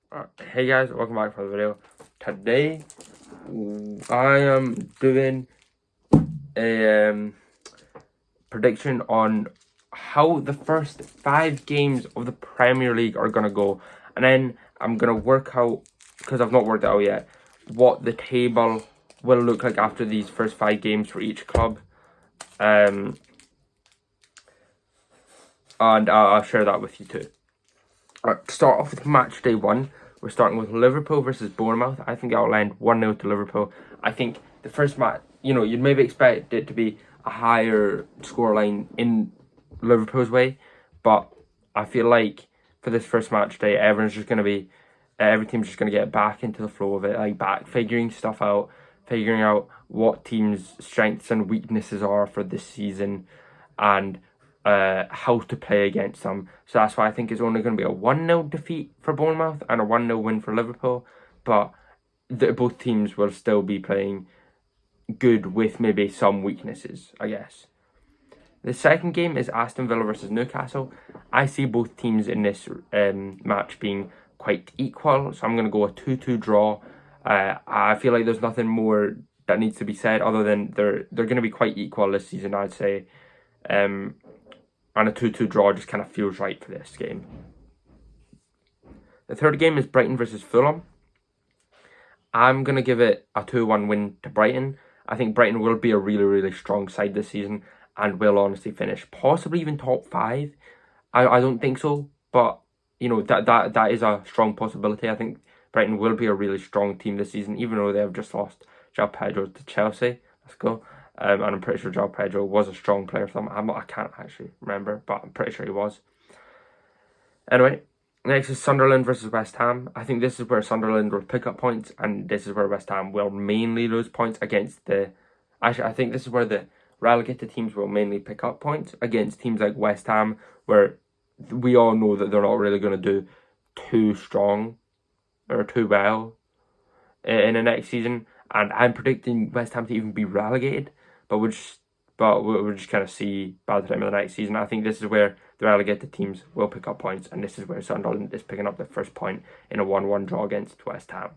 Hey guys, welcome back for the video. Today, I am doing a prediction on how the first 5 games of the Premier League are gonna go, and then I'm gonna work out, because I've not worked it out yet, what the table will look like after these first 5 games for each club. And I'll share that with you too. To start off with match day 1, we're starting with Liverpool versus Bournemouth. I think that'll end 1-0 to Liverpool. I think the first match, you'd maybe expect it to be a higher scoreline in Liverpool's way, but I feel like for this first match day, every team's just going to get back into the flow of it, like back figuring stuff out, figuring out what teams' strengths and weaknesses are for this season, and how to play against them. So that's why I think it's only going to be a 1-0 defeat for Bournemouth and a 1-0 win for Liverpool. But both teams will still be playing good with maybe some weaknesses, I guess. The second game is Aston Villa versus Newcastle. I see both teams in this match being quite equal, so I'm going to go a 2-2 draw. I feel like there's nothing more that needs to be said other than they're going to be quite equal this season, I'd say. And a 2-2 draw just kind of feels right for this game. The third game is Brighton versus Fulham. I'm going to give it a 2-1 win to Brighton. I think Brighton will be a really, really strong side this season and will honestly finish possibly even top 5. I don't think so, but that is a strong possibility. I think Brighton will be a really strong team this season, even though they have just lost João Pedro to Chelsea. Let's go. And I'm pretty sure João Pedro was a strong player for them. I can't actually remember, but I'm pretty sure he was. Anyway, next is Sunderland versus West Ham. I think this is where Sunderland will pick up points, and this is where West Ham will mainly lose points against the... Actually, I think this is where the relegated teams will mainly pick up points against teams like West Ham, where we all know that they're not really going to do too strong or too well in the next season. And I'm predicting West Ham to even be relegated. But we'll just kind of see by the time of the next season. I think this is where the relegated teams will pick up points, and this is where Sunderland is picking up their first point in a 1-1 draw against West Ham.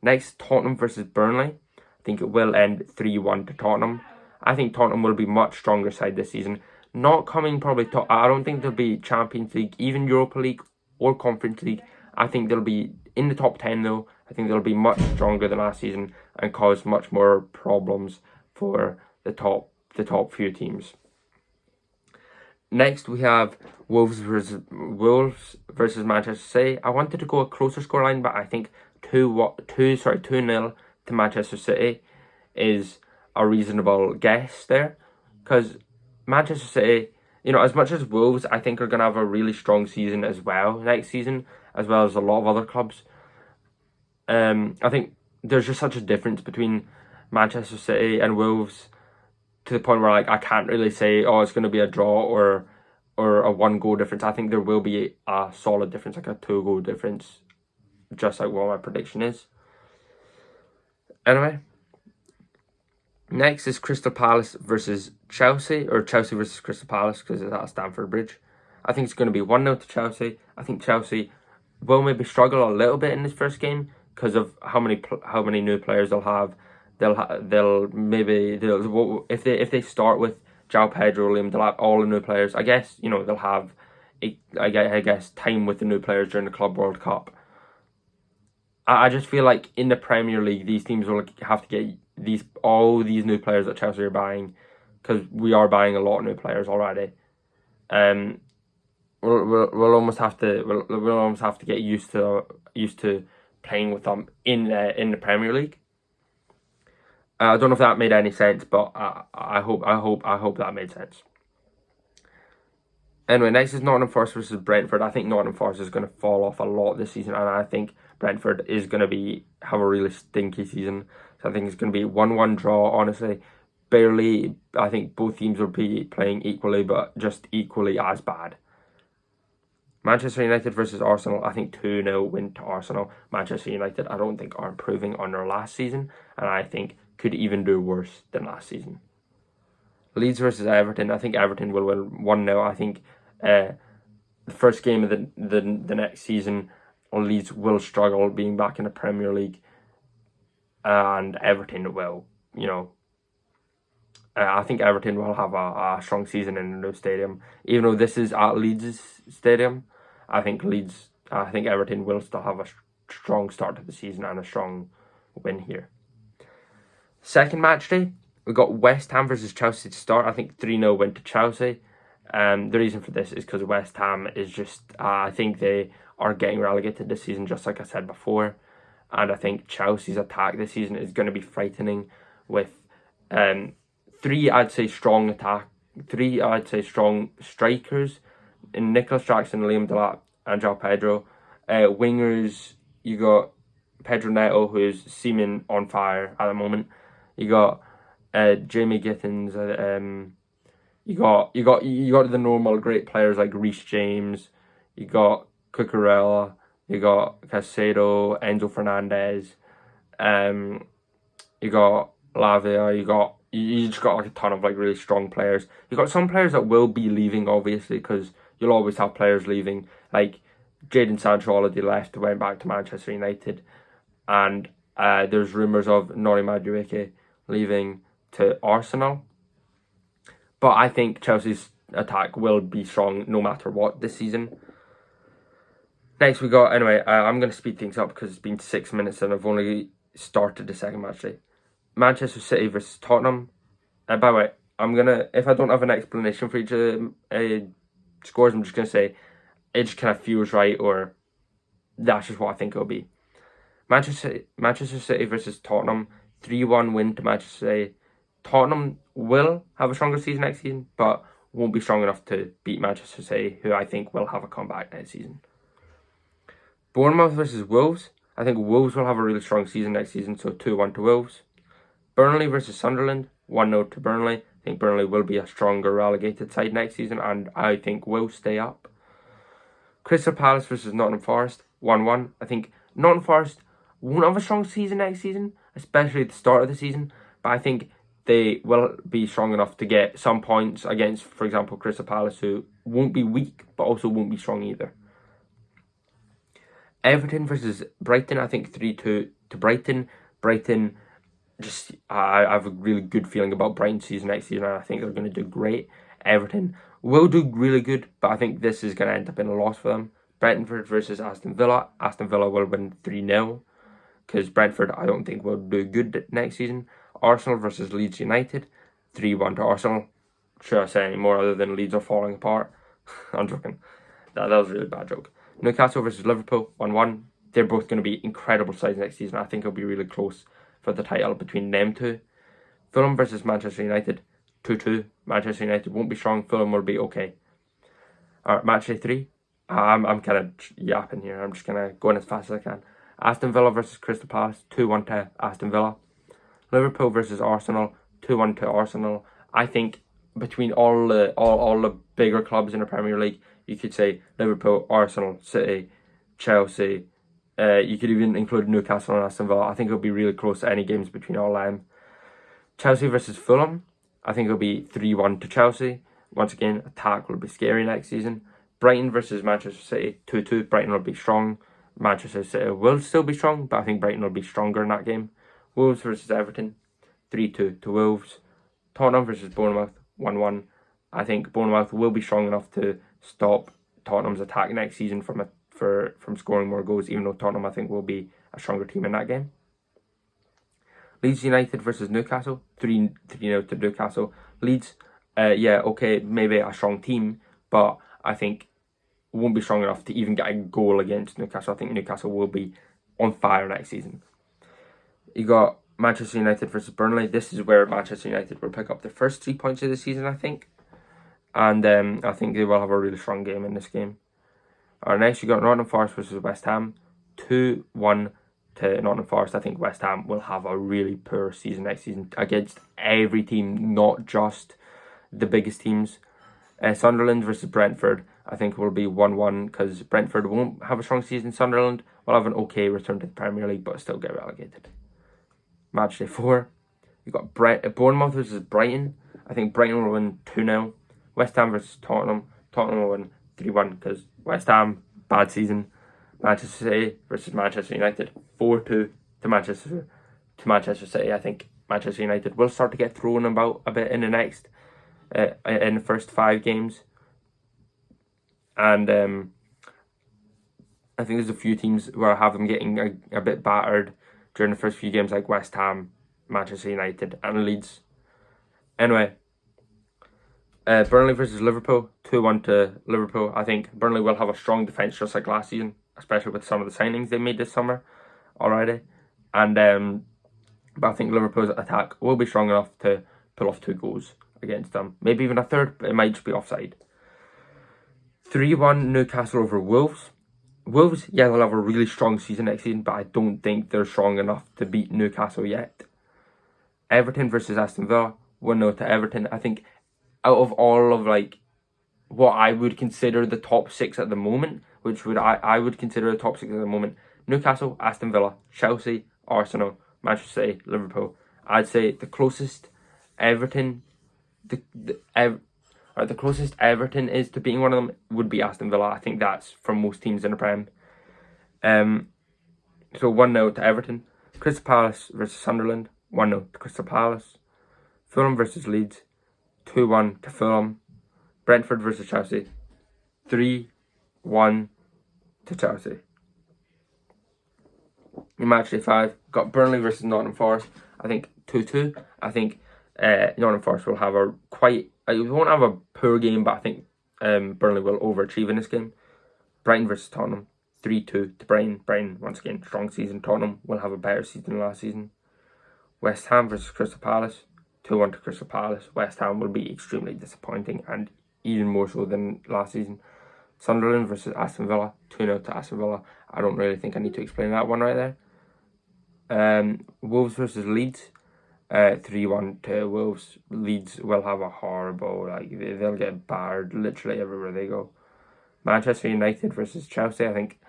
Next, Tottenham versus Burnley. I think it will end 3-1 to Tottenham. I think Tottenham will be much stronger side this season. Not coming probably top. I don't think they'll be Champions League, even Europa League or Conference League. I think they'll be in the top 10 though. I think they'll be much stronger than last season and cause much more problems for the top few teams. Next, we have Wolves versus Manchester City. I wanted to go a closer scoreline, but I think 2-0 to Manchester City is a reasonable guess there, because Manchester City, as much as Wolves, I think are going to have a really strong season as well next season, as well as a lot of other clubs. I think there's just such a difference between Manchester City and Wolves, to the point where I can't really say, it's going to be a draw or a 1-goal difference. I think there will be a solid difference, like a 2-goal difference, just like what my prediction is. Anyway, next is Crystal Palace versus Chelsea, or Chelsea versus Crystal Palace, because it's at Stamford Bridge. I think it's going to be 1-0 to Chelsea. I think Chelsea will maybe struggle a little bit in this first game because of how many new players they'll have. If they start with João Pedro, they'll have all the new players. I guess they'll have time with the new players during the Club World Cup. I just feel like in the Premier League, these teams will have to get all these new players that Chelsea are buying, because we are buying a lot of new players already. We'll almost have to get used to playing with them in the Premier League. I don't know if that made any sense, but I hope that made sense. Anyway, next is Nottingham Forest versus Brentford. I think Nottingham Forest is going to fall off a lot this season, and I think Brentford is going to have a really stinky season. So I think it's going to be 1-1 draw, honestly. Barely. I think both teams will be playing equally, but just equally as bad. Manchester United versus Arsenal. I think 2-0 win to Arsenal. Manchester United, I don't think, are improving on their last season, and I think could even do worse than last season. Leeds versus Everton. I think Everton will win 1-0. I think the first game of the next season, Leeds will struggle being back in the Premier League, and Everton will, I think Everton will have a strong season in the new stadium. Even though this is at Leeds' stadium, I think Everton will still have a strong start to the season and a strong win here. Second match day, we got West Ham versus Chelsea to start. I think 3-0 win to Chelsea. The reason for this is because West Ham is just, I think they are getting relegated this season, just like I said before. And I think Chelsea's attack this season is going to be frightening with three, I'd say, strong strikers in Nicholas Jackson, Liam Delap, and João Pedro. Wingers, you got Pedro Neto, who's seeming on fire at the moment. You got Jamie Gittins. You got the normal great players like Reece James. You got Cucurella. You got Caicedo, Enzo Fernandez. You got Lavia. You just got like a ton of like really strong players. You got some players that will be leaving, obviously, because you'll always have players leaving. Like Jadon Sancho already left, went back to Manchester United, and there's rumours of Nori Madueke leaving to Arsenal. But I think Chelsea's attack will be strong no matter what this season. Next we got, I'm going to speed things up because it's been 6 minutes and I've only started the second match day. Manchester City versus Tottenham. By the way, if I don't have an explanation for each of the scores, I'm just going to say it just kind of feels right, or that's just what I think it'll be. Manchester City versus Tottenham. 3-1 win to Manchester City. Tottenham will have a stronger season next season, but won't be strong enough to beat Manchester City, who I think will have a comeback next season. Bournemouth versus Wolves. I think Wolves will have a really strong season next season, so 2-1 to Wolves. Burnley versus Sunderland. 1-0 to Burnley. I think Burnley will be a stronger relegated side next season, and I think will stay up. Crystal Palace versus Nottingham Forest. 1-1. I think Nottingham Forest won't have a strong season next season, especially at the start of the season, but I think they will be strong enough to get some points against, for example, Crystal Palace, who won't be weak, but also won't be strong either. Everton versus Brighton, I think 3-2 to Brighton. Brighton, I have a really good feeling about Brighton's season next season, and I think they're going to do great. Everton will do really good, but I think this is going to end up in a loss for them. Brentford versus Aston Villa. Aston Villa will win 3-0, because Brentford, I don't think, will do good next season. Arsenal versus Leeds United. 3-1 to Arsenal. Should I say any more other than Leeds are falling apart? I'm joking. That was a really bad joke. Newcastle versus Liverpool, 1-1. They're both going to be incredible sides next season. I think it'll be really close for the title between them two. Fulham versus Manchester United, 2-2. Manchester United won't be strong. Fulham will be okay. Alright, match day 3. I'm kind of yapping here. I'm just going to go in as fast as I can. Aston Villa versus Crystal Palace, 2-1 to Aston Villa. Liverpool versus Arsenal, 2-1 to Arsenal. I think between all the bigger clubs in the Premier League, you could say Liverpool, Arsenal, City, Chelsea. You could even include Newcastle and Aston Villa. I think it'll be really close to any games between all them. Chelsea versus Fulham. I think it'll be 3-1 to Chelsea. Once again, attack will be scary next season. Brighton versus Manchester City, 2-2. Brighton will be strong. Manchester City will still be strong, but I think Brighton will be stronger in that game. Wolves versus Everton, 3-2 to Wolves. Tottenham versus Bournemouth, 1-1. I think Bournemouth will be strong enough to stop Tottenham's attack next season from scoring more goals, even though Tottenham, I think, will be a stronger team in that game. Leeds United versus Newcastle, 3-0 to Newcastle. Leeds, maybe a strong team, but I think won't be strong enough to even get a goal against Newcastle. I think Newcastle will be on fire next season. You got Manchester United versus Burnley. This is where Manchester United will pick up the first 3 points of the season, I think. And I think they will have a really strong game in this game. Next, you got Nottingham Forest versus West Ham. 2-1 to Nottingham Forest. I think West Ham will have a really poor season next season against every team, not just the biggest teams. Sunderland versus Brentford, I think will be 1-1 because Brentford won't have a strong season. Sunderland will have an okay return to the Premier League, but still get relegated. Match day 4, you got Bournemouth versus Brighton. I think Brighton will win 2-0. West Ham versus Tottenham. Tottenham will win 3-1 because West Ham, bad season. Manchester City versus Manchester United, 4-2 to Manchester City. I think Manchester United will start to get thrown about a bit in the first 5 games, and I think there's a few teams where I have them getting a bit battered during the first few games, like West Ham, Manchester United, and Leeds. Anyway, Burnley versus Liverpool, 2-1 to Liverpool. I think Burnley will have a strong defence just like last season, especially with some of the signings they made this summer already. And but I think Liverpool's attack will be strong enough to pull off 2 goals against them. Maybe even a third, but it might just be offside. 3-1 Newcastle over Wolves. Wolves, yeah, they'll have a really strong season next season, but I don't think they're strong enough to beat Newcastle yet. Everton versus Aston Villa, 1-0 to Everton. I think out of all of like what I would consider the top 6 at the moment, which would I would consider the top 6 at the moment, Newcastle, Aston Villa, Chelsea, Arsenal, Manchester City, Liverpool. I'd say the closest Everton, the closest Everton is to beating one of them would be Aston Villa. I think that's from most teams in the Prem. So 1-0 to Everton. Crystal Palace versus Sunderland, 1-0 to Crystal Palace. Fulham versus Leeds, 2-1 to Fulham. Brentford versus Chelsea, 3-1 to Chelsea. In match day 5, got Burnley versus Nottingham Forest. I think 2-2. I think Nottingham Forest will have we won't have a poor game, but I think Burnley will overachieve in this game. Brighton versus Tottenham, 3-2 to Brighton. Brighton, once again, strong season. Tottenham will have a better season than last season. West Ham versus Crystal Palace, 2-1 to Crystal Palace. West Ham will be extremely disappointing, and even more so than last season. Sunderland versus Aston Villa, 2-0 to Aston Villa. I don't really think I need to explain that one right there. Wolves versus Leeds, 3-1 to Wolves. Leeds will have a horrible, they'll get barred literally everywhere they go. Manchester United versus Chelsea. I think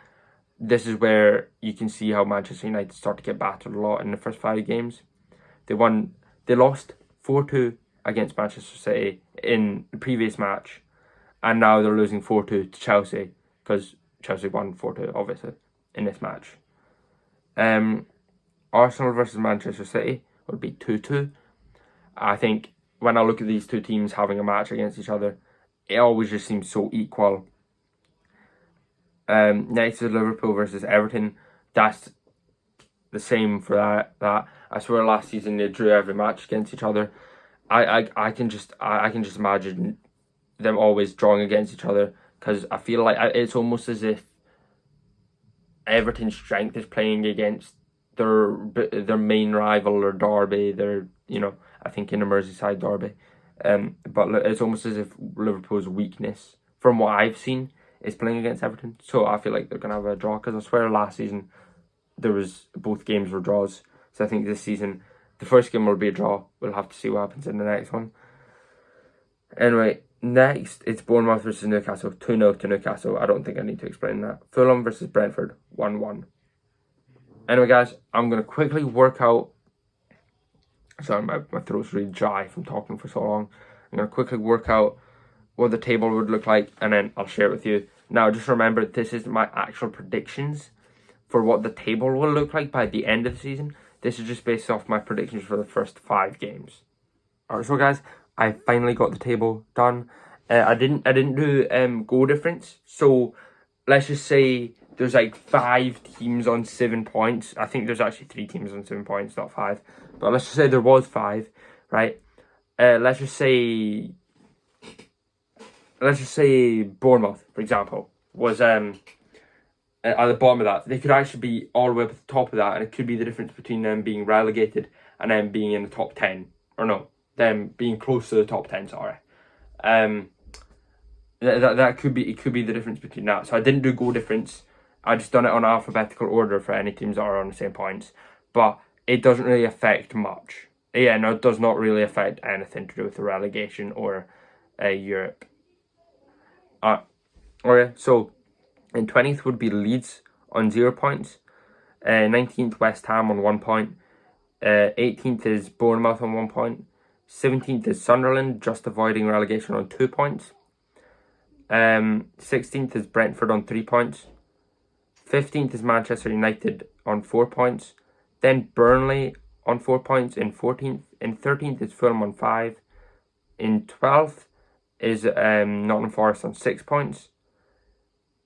this is where you can see how Manchester United start to get battered a lot in the first 5 games. They lost 4-2 against Manchester City in the previous match, and now they're losing 4-2 to Chelsea because Chelsea won 4-2 obviously in this match. Arsenal versus Manchester City would be 2-2. I think when I look at these 2 teams having a match against each other, it always just seems so equal. Next is Liverpool versus Everton. That's the same for that. I swear last season they drew every match against each other. I can just imagine them always drawing against each other, because I feel like it's almost as if Everton's strength is playing against their main rival or derby. I think in a Merseyside derby. But it's almost as if Liverpool's weakness, from what I've seen, is playing against Everton. So I feel like they're gonna have a draw, because I swear last season both games were draws. So I think this season the first game will be a draw. We'll have to see what happens in the next one. Anyway, next it's Bournemouth versus Newcastle, 2-0 to Newcastle. I don't think I need to explain that. Fulham versus Brentford, 1-1. Anyway guys, I'm going to quickly work out... Sorry, my throat's really dry from talking for so long. I'm going to quickly work out what the table would look like, and then I'll share it with you. Now, just remember, this is my actual predictions for what the table will look like by the end of the season. This is just based off my predictions for the first 5 games. Alright, so guys, I finally got the table done. I didn't do goal difference. So let's just say there's like 5 teams on 7 points. I think there's actually 3 teams on 7 points, not 5. But let's just say there was 5, right? Let's just say Bournemouth, for example, was at the bottom of that. They could actually be all the way up at the top of that, and it could be the difference between them being relegated and them being in the top 10. Or no, them being close to the top 10, sorry. That could be the difference between that. So I didn't do goal difference. I just done it on alphabetical order for any teams that are on the same points. But it doesn't really affect much. Yeah, no, it does not really affect anything to do with the relegation or Europe. Okay, so in 20th would be Leeds on 0 points. 19th West Ham on 1 point. 18th is Bournemouth on 1 point. 17th is Sunderland, just avoiding relegation, on 2 points. 16th is Brentford on 3 points. 15th is Manchester United on 4 points. Then Burnley on 4 points in 14th. In 13th is Fulham on 5. In 12th is Nottingham Forest on 6 points.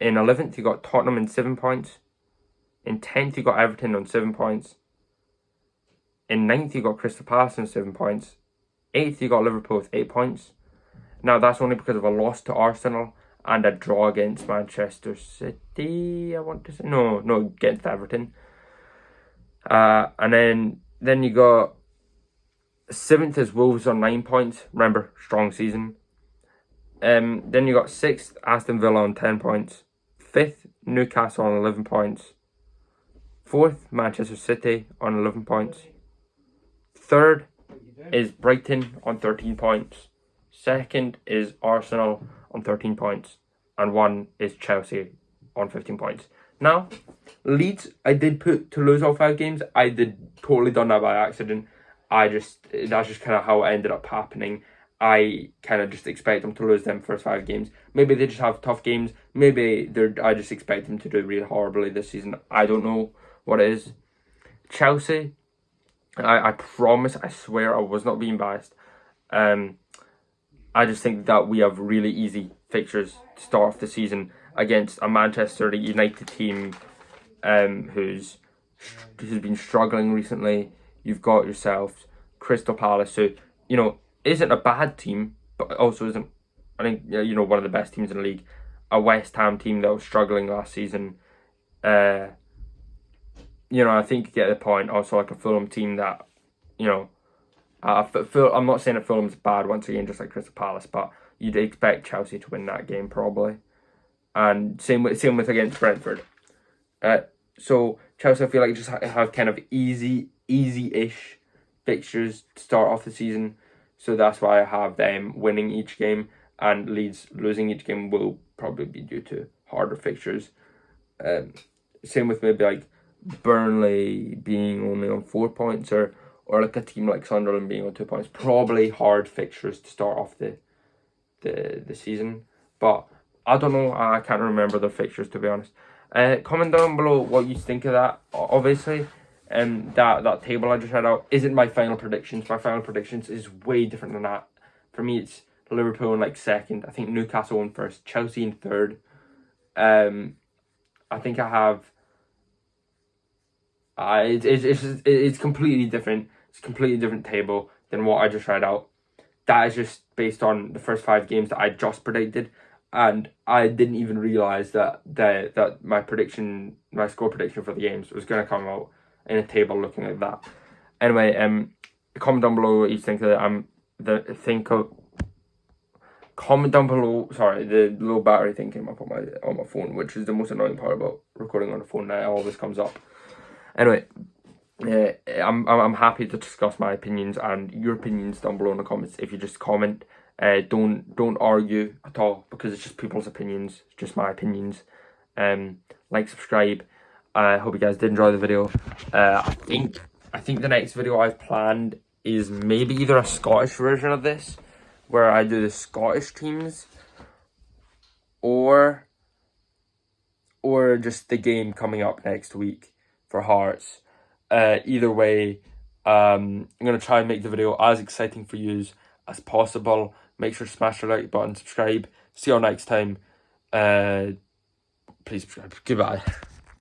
In 11th you got Tottenham in 7 points. In 10th you got Everton on 7 points. In 9th you got Crystal Palace on 7 points. 8th you got Liverpool with 8 points. Now that's only because of a loss to Arsenal and a draw against Manchester City, I want to say. No, against Everton. And then you got 7th is Wolves on 9 points. Remember, strong season. Then you got 6th Aston Villa on 10 points. 5th Newcastle on 11 points. 4th Manchester City on 11 points. 3rd is Brighton on 13 points. 2nd is Arsenal on 13 points. And 1 is Chelsea on 15 points. Now, Leeds, I did put to lose all 5 games. I did totally done that by accident. That's just kind of how it ended up happening. I kind of just expect them to lose them first 5 games. Maybe they just have tough games. Maybe I just expect them to do really horribly this season. I don't know what it is. Chelsea, I promise, I swear I was not being biased. I just think that we have really easy fixtures to start off the season against a Manchester United team who's been struggling recently. You've got yourselves Crystal Palace, who, isn't a bad team, but also isn't, I think, one of the best teams in the league. A West Ham team that was struggling last season. I think you get the point. Also, like a Fulham team that, I'm not saying that Fulham's bad once again, just like Crystal Palace, but you'd expect Chelsea to win that game probably. And same with against Brentford. So Chelsea, I feel like just have kind of easy-ish fixtures to start off the season. So that's why I have them winning each game, and Leeds losing each game will probably be due to harder fixtures. Same with maybe like Burnley being only on 4 points, or like a team like Sunderland being on 2 points. Probably hard fixtures to start off the season. But I don't know. I can't remember the fixtures, to be honest. Comment down below what you think of that. Obviously, that table I just had out isn't my final predictions. My final predictions is way different than that. For me, it's Liverpool in like 2nd. I think Newcastle in 1st. Chelsea in 3rd. I think I have. It's completely different. It's a completely different table than what I just read out. That is just based on the first 5 games that I just predicted, and I didn't even realize that my score prediction for the games was going to come out in a table looking like that. Anyway, comment down below what you think of it. Comment down below. Sorry, the low battery thing came up on my phone, which is the most annoying part about recording on the phone. That it always comes up. Anyway, I'm happy to discuss my opinions and your opinions down below in the comments. If you just comment, don't argue at all, because it's just people's opinions. It's just my opinions. Like, subscribe. I hope you guys did enjoy the video. I think the next video I've planned is maybe either a Scottish version of this, where I do the Scottish teams, or just the game coming up next week for Hearts. Either way, I'm going to try and make the video as exciting for you as possible. Make sure to smash the like button, subscribe. See you all next time. Please subscribe. Goodbye.